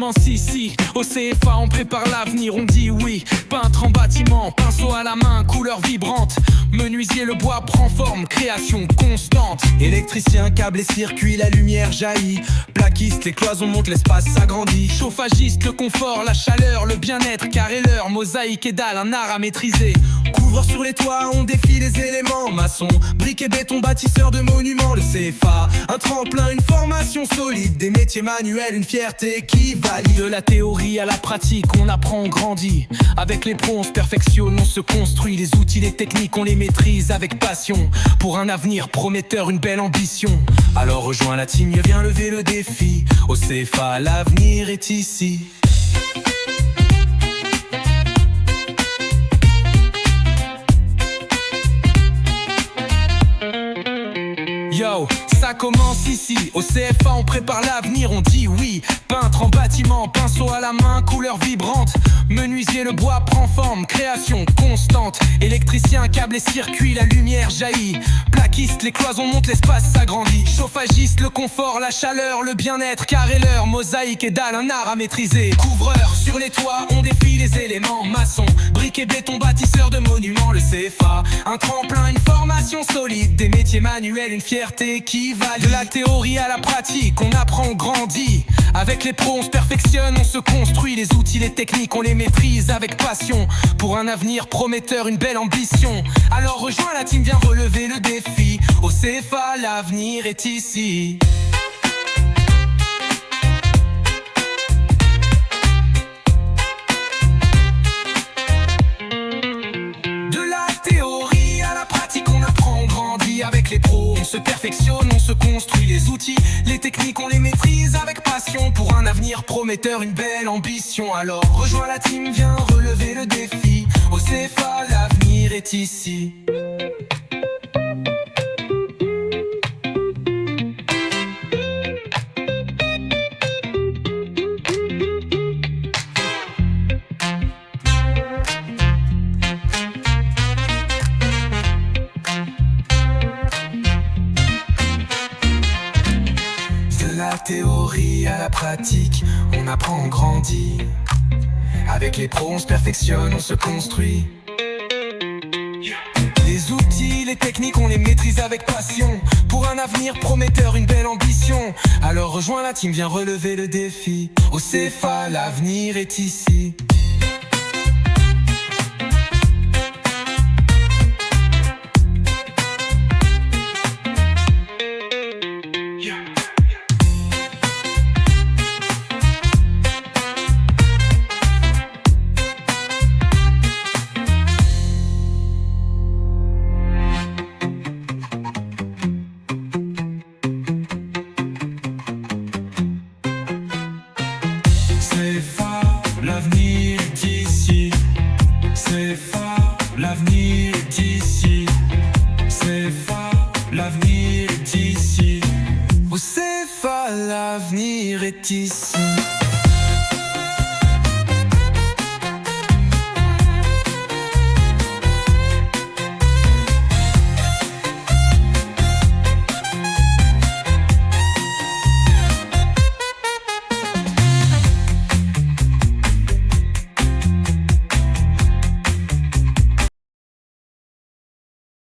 commence ici. Au CFA on prépare l'avenir, on dit oui. Peintre en bâtiment, pinceau à la main, couleur vibrante. Menuisier, le bois prend forme, création constante. Électricien, câble et circuit, la lumière jaillit. Plaquiste, les cloisons montent, l'espace s'agrandit. Chauffagiste, le confort, la chaleur, le bien-être, carreleur, mosaïque et dalle, un art à maîtriser. Couvreur sur les toits, on défie les éléments. Maçon, briques et béton, bâtisseur de monuments. Le CFA, un tremplin, une formation solide. Des métiers manuels, une fierté qui valide. De la théorie à la pratique, on apprend, on grandit. Avec les pros, on se perfectionne, on se construit. Les outils, les techniques, on les maîtrise avec passion. Pour un avenir prometteur, une belle ambition. Alors rejoins la team, viens lever le défi. Au CFA, l'avenir est ici. Yo, ça commence ici. Au CFA on prépare l'avenir, on dit oui. Peintre en bâtiment, pinceau à la main, couleur vibrante. Menuisier, le bois prend forme, création constante. Électricien, câble et circuit, la lumière jaillit. Plaquiste, les cloisons montent, l'espace s'agrandit. Chauffagiste, le confort, la chaleur, le bien-être, carreleur, mosaïque et dalle, un art à maîtriser. Couvreur, sur les toits, on défie les éléments. Maçon, briques et béton, bâtisseur de monuments. Le CFA, un tremplin, une formation solide. Des métiers manuels, une fierté qui valide. De la théorie à la pratique, on apprend, on grandit. Avec les pros, on se perfectionne, on se construit. Les outils, les techniques, on les maîtrise avec passion. Pour un avenir prometteur, une belle ambition. Alors rejoins la team, viens relever le défi. Au CFA, l'avenir est ici. De la théorie à la pratique, on apprend, on grandit. Avec les pros, on se perfectionne, on se construit. Les outils, les techniques, on les maîtrise avec passion. Pour un avenir prometteur, une belle ambition. Alors rejoins la team, viens relever le défi. Au CFA, l'avenir est ici. De la théorie à la pratique, on apprend, on grandit. Avec les pros, on se perfectionne, on se construit. Les outils, les techniques, on les maîtrise avec passion. Pour un avenir prometteur, une belle ambition. Alors rejoins la team, viens relever le défi. Au CFA, l'avenir est ici. CFA, l'avenir est ici. CFA, l'avenir est ici. CFA, l'avenir est ici. Au CFA, l'avenir est ici.